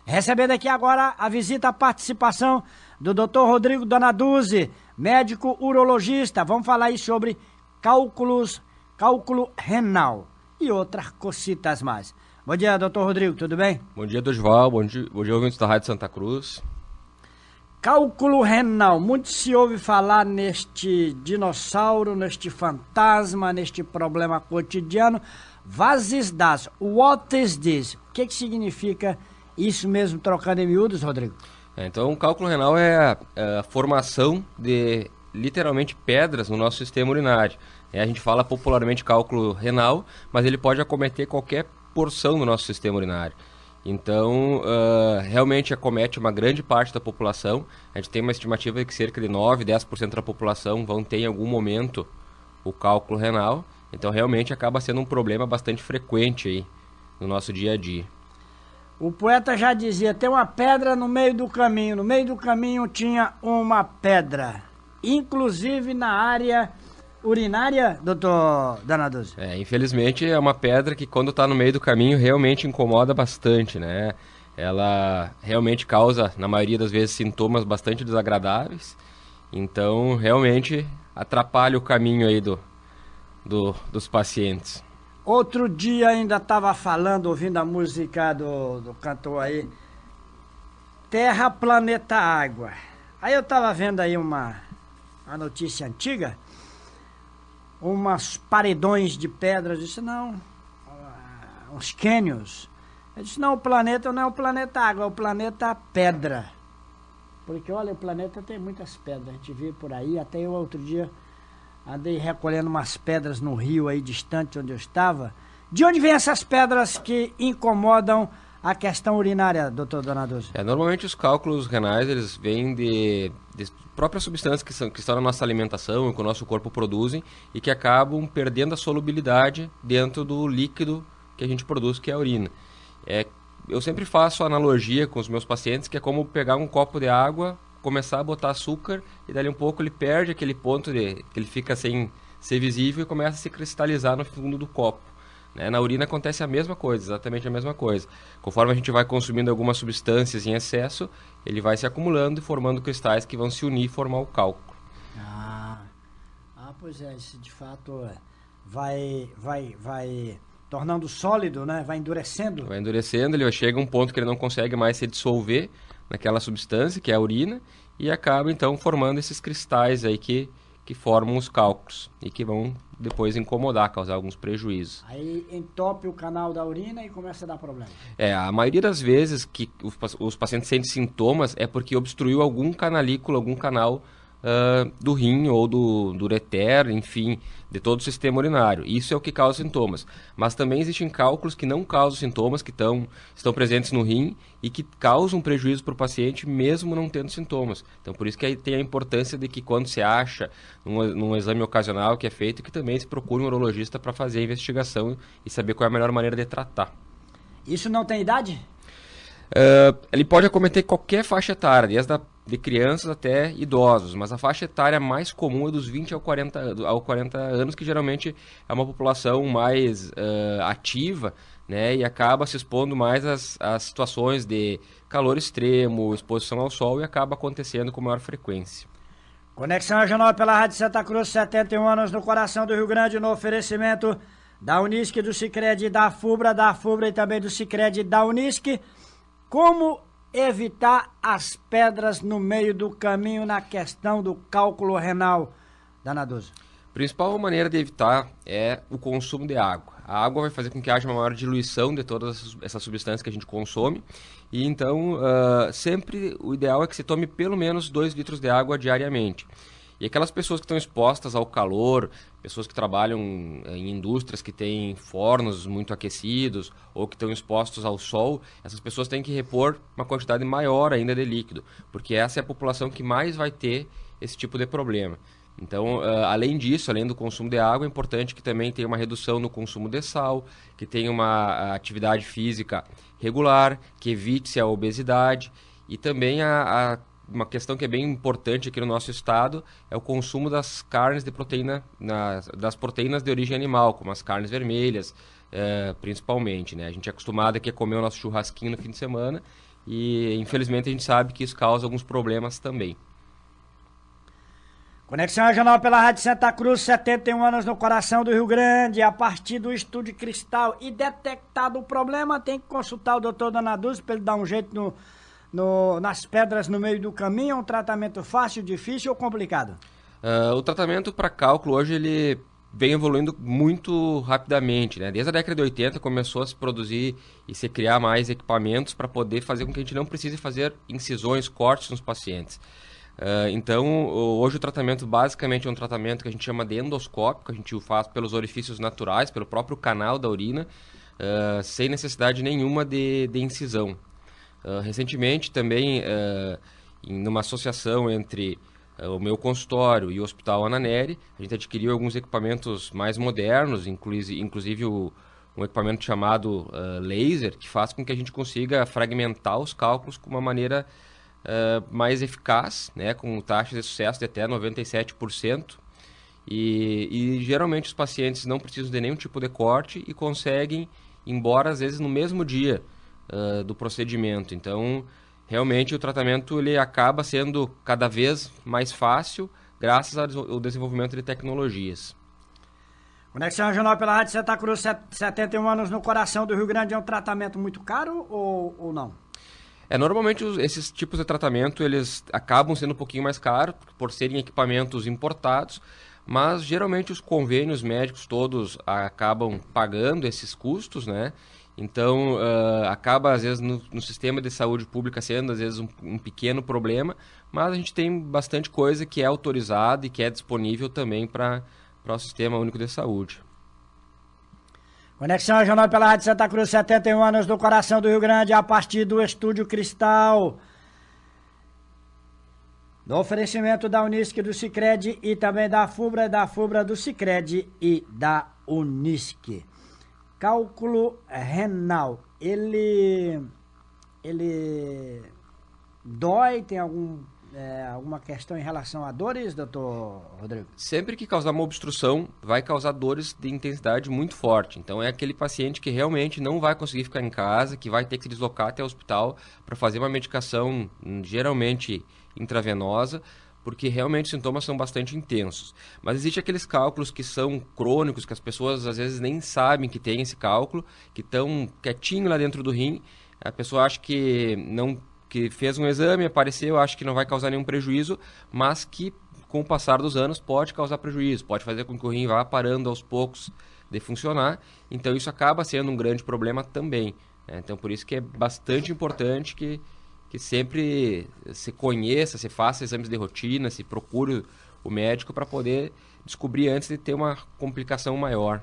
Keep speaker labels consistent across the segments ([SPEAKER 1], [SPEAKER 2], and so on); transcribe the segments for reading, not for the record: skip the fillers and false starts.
[SPEAKER 1] Recebendo aqui agora a visita, a participação do Dr. Rodrigo Donaduzzi, médico urologista. Vamos falar aí sobre cálculo renal e outras cositas mais. Bom dia, doutor Rodrigo, tudo bem?
[SPEAKER 2] Bom dia, Dorival. Bom dia, ouvintes da Rádio Santa Cruz.
[SPEAKER 1] Cálculo renal, muito se ouve falar neste dinossauro, neste fantasma, neste problema cotidiano. Was is das? What is this? O que significa isso mesmo, trocando em miúdos, Rodrigo?
[SPEAKER 2] Então, o cálculo renal é a formação de, literalmente, pedras no nosso sistema urinário. A gente fala popularmente cálculo renal, mas ele pode acometer qualquer porção do nosso sistema urinário. Então, realmente acomete uma grande parte da população. A gente tem uma estimativa de que cerca de 9, 10% da população vão ter em algum momento o cálculo renal. Então, realmente acaba sendo um problema bastante frequente aí no nosso dia a dia.
[SPEAKER 1] O poeta já dizia, tem uma pedra no meio do caminho. No meio do caminho tinha uma pedra. Inclusive na área urinária, doutor Donaduzzi?
[SPEAKER 2] Infelizmente é uma pedra que quando está no meio do caminho realmente incomoda bastante, né? Ela realmente causa, na maioria das vezes, sintomas bastante desagradáveis. Então, realmente atrapalha o caminho aí dos pacientes.
[SPEAKER 1] Outro dia ainda estava falando, ouvindo a música do cantor aí, Terra, Planeta, Água. Aí eu estava vendo aí uma notícia antiga, umas paredões de pedras, eu disse, não, uns cânions. Eu disse, não, o planeta não é o planeta água, é o planeta pedra. Porque, olha, o planeta tem muitas pedras, a gente vê por aí, até eu outro dia andei recolhendo umas pedras no rio aí distante onde eu estava. De onde vêm essas pedras que incomodam a questão urinária, doutor Donaduzzi?
[SPEAKER 2] Normalmente os cálculos renais, eles vêm de próprias substâncias que estão na nossa alimentação e que o nosso corpo produzem e que acabam perdendo a solubilidade dentro do líquido que a gente produz, que é a urina. Eu sempre faço a analogia com os meus pacientes, que é como pegar um copo de água, começar a botar açúcar e dali um pouco ele perde aquele ponto que ele fica sem ser visível e começa a se cristalizar no fundo do copo. Na urina acontece a mesma coisa, exatamente a mesma coisa. Conforme a gente vai consumindo algumas substâncias em excesso, ele vai se acumulando e formando cristais que vão se unir e formar o cálculo.
[SPEAKER 1] Pois é, isso de fato vai tornando sólido, né? Vai endurecendo.
[SPEAKER 2] Vai endurecendo, ele chega a um ponto que ele não consegue mais se dissolver naquela substância, que é a urina, e acaba então formando esses cristais aí que formam os cálculos e que vão depois incomodar, causar alguns prejuízos.
[SPEAKER 1] Aí entope o canal da urina e começa a dar problema.
[SPEAKER 2] A maioria das vezes que os pacientes sentem sintomas é porque obstruiu algum canalículo, algum canal do rim ou do ureter, enfim, de todo o sistema urinário. Isso é o que causa sintomas. Mas também existem cálculos que não causam sintomas, que estão presentes no rim e que causam prejuízo para o paciente mesmo não tendo sintomas. Então, por isso que aí tem a importância de que quando se acha, num exame ocasional que é feito, que também se procure um urologista para fazer a investigação e saber qual é a melhor maneira de tratar.
[SPEAKER 1] Isso não tem idade?
[SPEAKER 2] Ele pode acometer qualquer faixa etária, desde de crianças até idosos, mas a faixa etária mais comum é dos 20 ao 40 anos, que geralmente é uma população mais ativa, né, e acaba se expondo mais às situações de calor extremo, exposição ao sol, e acaba acontecendo com maior frequência.
[SPEAKER 1] Conexão Regional pela Rádio Santa Cruz, 71 anos no coração do Rio Grande, no oferecimento da Unisc, do Sicredi, da Fubra e também do Sicredi, da Unisc. Como evitar as pedras no meio do caminho na questão do cálculo renal, Donaduzzi?
[SPEAKER 2] A principal maneira de evitar é o consumo de água. A água vai fazer com que haja uma maior diluição de todas essas substâncias que a gente consome. E então, sempre o ideal é que se tome pelo menos 2 litros de água diariamente. E aquelas pessoas que estão expostas ao calor, pessoas que trabalham em indústrias que têm fornos muito aquecidos ou que estão expostos ao sol, essas pessoas têm que repor uma quantidade maior ainda de líquido, porque essa é a população que mais vai ter esse tipo de problema. Então, além disso, além do consumo de água, é importante que também tenha uma redução no consumo de sal, que tenha uma atividade física regular, que evite a obesidade e também uma questão que é bem importante aqui no nosso estado é o consumo das carnes de proteína, das proteínas de origem animal, como as carnes vermelhas, principalmente, né? A gente é acostumado aqui a comer o nosso churrasquinho no fim de semana e infelizmente a gente sabe que isso causa alguns problemas também.
[SPEAKER 1] Conexão Regional pela Rádio Santa Cruz, 71 anos no coração do Rio Grande, a partir do Estúdio Cristal. E detectado o problema, tem que consultar o doutor Donaduzzi para ele dar um jeito nas pedras no meio do caminho. É um tratamento fácil, difícil ou complicado?
[SPEAKER 2] O tratamento para cálculo hoje ele vem evoluindo muito rapidamente, né? Desde a década de 80 começou a se produzir e se criar mais equipamentos para poder fazer com que a gente não precise fazer incisões, cortes nos pacientes. Então, hoje o tratamento basicamente é um tratamento que a gente chama de endoscópico, a gente o faz pelos orifícios naturais, pelo próprio canal da urina, sem necessidade nenhuma de incisão. Recentemente também, numa associação entre o meu consultório e o Hospital Ananeri, a gente adquiriu alguns equipamentos mais modernos, inclusive um equipamento chamado laser, que faz com que a gente consiga fragmentar os cálculos com uma maneira mais eficaz, né, com taxas de sucesso de até 97%. E geralmente os pacientes não precisam de nenhum tipo de corte e conseguem ir embora, às vezes, no mesmo dia do procedimento. Então, realmente, o tratamento ele acaba sendo cada vez mais fácil graças ao desenvolvimento de tecnologias.
[SPEAKER 1] Conexão Regional pela Rádio Santa Cruz, 71 anos no coração do Rio Grande, é um tratamento muito caro ou não?
[SPEAKER 2] Normalmente esses tipos de tratamento eles acabam sendo um pouquinho mais caros por serem equipamentos importados, mas geralmente os convênios médicos todos acabam pagando esses custos, né? Então acaba às vezes no sistema de saúde pública sendo às vezes um pequeno problema, mas a gente tem bastante coisa que é autorizada e que é disponível também para o Sistema Único de Saúde.
[SPEAKER 1] Conexão Regional pela Rádio Santa Cruz, 71 anos do coração do Rio Grande, a partir do Estúdio Cristal. No oferecimento da Unisc, do Sicredi e também da FUBRA do Sicredi e da Unisc. Cálculo renal, ele dói? Tem alguma questão em relação a dores, doutor Rodrigo?
[SPEAKER 2] Sempre que causar uma obstrução, vai causar dores de intensidade muito forte. Então é aquele paciente que realmente não vai conseguir ficar em casa, que vai ter que se deslocar até o hospital para fazer uma medicação geralmente intravenosa, porque realmente os sintomas são bastante intensos. Mas existem aqueles cálculos que são crônicos, que as pessoas às vezes nem sabem que tem esse cálculo, que estão quietinho lá dentro do rim, a pessoa acha que fez um exame, apareceu, acha que não vai causar nenhum prejuízo, mas que com o passar dos anos pode causar prejuízo, pode fazer com que o rim vá parando aos poucos de funcionar, então isso acaba sendo um grande problema também, né? Então por isso que é bastante importante que sempre se conheça, se faça exames de rotina, se procure o médico para poder descobrir antes de ter uma complicação maior.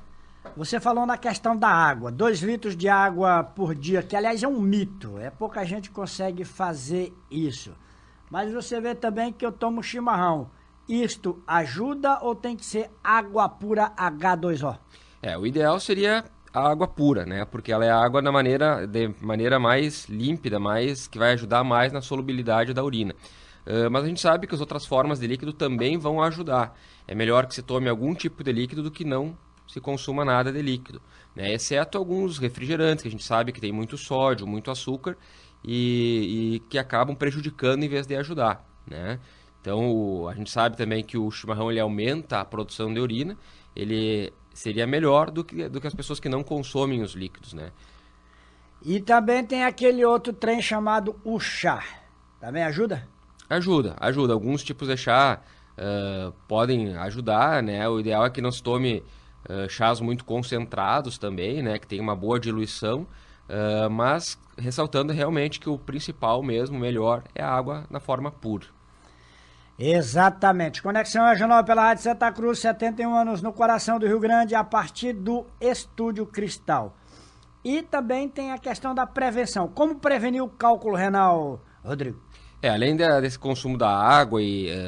[SPEAKER 1] Você falou na questão da água, 2 litros de água por dia, que aliás é um mito, pouca gente consegue fazer isso. Mas você vê também que eu tomo chimarrão. Isto ajuda ou tem que ser água pura H2O?
[SPEAKER 2] O ideal seria a água pura, né? Porque ela é a água de maneira mais límpida, que vai ajudar mais na solubilidade da urina. Mas a gente sabe que as outras formas de líquido também vão ajudar. É melhor que se tome algum tipo de líquido do que não se consuma nada de líquido, né? Exceto alguns refrigerantes, que a gente sabe que tem muito sódio, muito açúcar e que acabam prejudicando em vez de ajudar, né? Então, a gente sabe também que o chimarrão ele aumenta a produção de urina, ele seria melhor do que as pessoas que não consomem os líquidos, né?
[SPEAKER 1] E também tem aquele outro trem chamado o chá, também ajuda?
[SPEAKER 2] Ajuda. Alguns tipos de chá podem ajudar, né? O ideal é que não se tome chás muito concentrados também, né, que tem uma boa diluição, mas ressaltando realmente que o principal mesmo, melhor, é a água na forma pura.
[SPEAKER 1] Exatamente. Conexão Regional pela Rádio Santa Cruz, 71 anos no coração do Rio Grande, a partir do Estúdio Cristal. E também tem a questão da prevenção. Como prevenir o cálculo renal, Rodrigo?
[SPEAKER 2] Além desse consumo da água e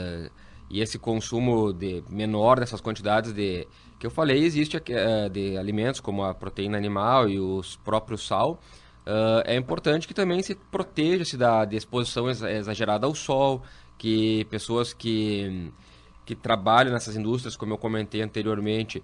[SPEAKER 2] esse consumo menor dessas quantidades que eu falei, existe de alimentos como a proteína animal e os próprios sal. É importante que também se proteja-se de exposição exagerada ao sol, que pessoas que que trabalham nessas indústrias, como eu comentei anteriormente,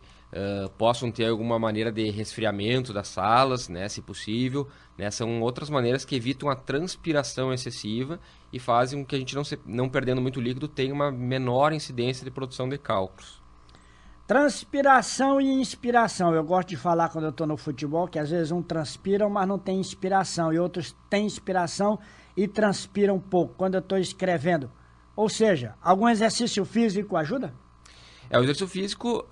[SPEAKER 2] possam ter alguma maneira de resfriamento das salas, né, se possível. Né, são outras maneiras que evitam a transpiração excessiva e fazem com que a gente, não perdendo muito líquido, tenha uma menor incidência de produção de cálculos.
[SPEAKER 1] Transpiração e inspiração. Eu gosto de falar quando eu estou no futebol que às vezes um transpiram, mas não tem inspiração, e outros têm inspiração e transpiram pouco quando eu estou escrevendo. Ou seja, algum exercício físico ajuda?
[SPEAKER 2] O exercício físico,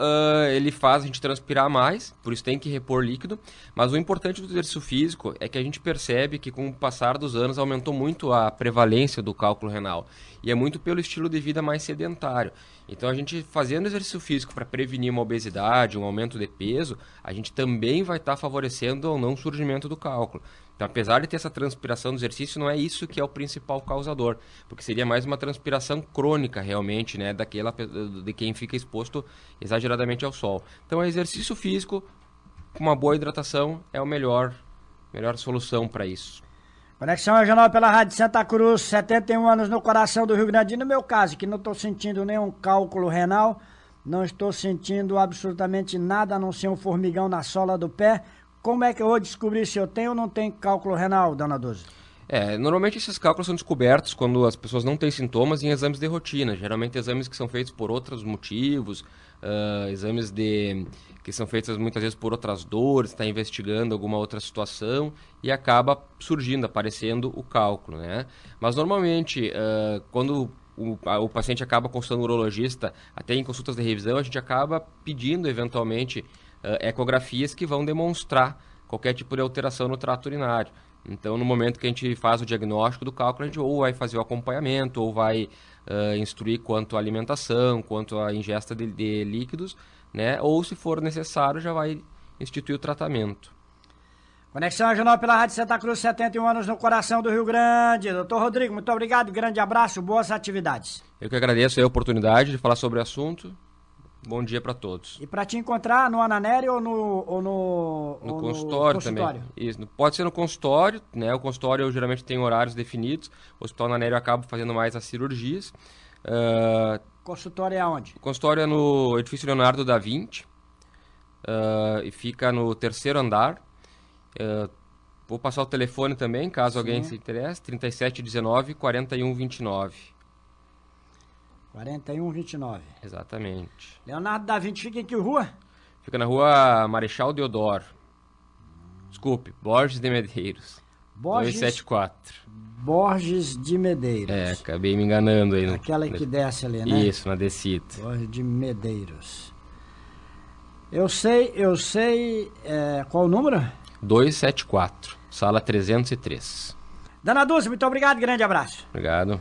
[SPEAKER 2] ele faz a gente transpirar mais, por isso tem que repor líquido, mas o importante do exercício físico é que a gente percebe que com o passar dos anos aumentou muito a prevalência do cálculo renal, e é muito pelo estilo de vida mais sedentário. Então a gente fazendo exercício físico para prevenir uma obesidade, um aumento de peso, a gente também vai estar favorecendo o não surgimento do cálculo. Então, apesar de ter essa transpiração do exercício, não é isso que é o principal causador, porque seria mais uma transpiração crônica realmente, né, de quem fica exposto exageradamente ao sol. Então, exercício físico com uma boa hidratação é a melhor solução para isso.
[SPEAKER 1] Conexão Regional pela Rádio Santa Cruz, 71 anos no coração do Rio Grande. No meu caso, que não estou sentindo nenhum cálculo renal, não estou sentindo absolutamente nada a não ser um formigão na sola do pé. Como é que eu vou descobrir se eu tenho ou não tenho cálculo renal, dona Dulce?
[SPEAKER 2] Normalmente esses cálculos são descobertos quando as pessoas não têm sintomas em exames de rotina. Geralmente exames que são feitos por outros motivos, exames que são feitos muitas vezes por outras dores, está investigando alguma outra situação e acaba surgindo, aparecendo o cálculo, né? Mas normalmente, quando o paciente acaba consultando o urologista, até em consultas de revisão, a gente acaba pedindo eventualmente ecografias que vão demonstrar qualquer tipo de alteração no trato urinário. Então, no momento que a gente faz o diagnóstico do cálculo, a gente ou vai fazer o acompanhamento, ou vai instruir quanto à alimentação, quanto à ingesta de líquidos, né? Ou, se for necessário, já vai instituir o tratamento.
[SPEAKER 1] Conexão Regional pela Rádio Santa Cruz, 71 anos no coração do Rio Grande. Doutor Rodrigo, muito obrigado, grande abraço, boas atividades.
[SPEAKER 2] Eu que agradeço a oportunidade de falar sobre o assunto. Bom dia para todos.
[SPEAKER 1] E para te encontrar no Ananeri ou no
[SPEAKER 2] consultório também. Isso, pode ser no consultório, né? O consultório eu geralmente tem horários definidos. O Hospital Ananeri eu acabo fazendo mais as cirurgias.
[SPEAKER 1] Consultório é aonde?
[SPEAKER 2] O consultório é no edifício Leonardo da Vinci e fica no 3º andar. Vou passar o telefone também, caso alguém se interesse. 3719 4129.
[SPEAKER 1] 4129.
[SPEAKER 2] Exatamente.
[SPEAKER 1] Leonardo da Vinci fica em que rua?
[SPEAKER 2] Fica na rua Marechal Deodoro. Desculpe, Borges de Medeiros. 274.
[SPEAKER 1] Borges de Medeiros.
[SPEAKER 2] Acabei me enganando aí.
[SPEAKER 1] Aquela que desce ali, né?
[SPEAKER 2] Isso, na descida.
[SPEAKER 1] Borges de Medeiros. Eu sei, qual o número?
[SPEAKER 2] 274, sala 303.
[SPEAKER 1] Dona Dulce, muito obrigado, grande abraço.
[SPEAKER 2] Obrigado.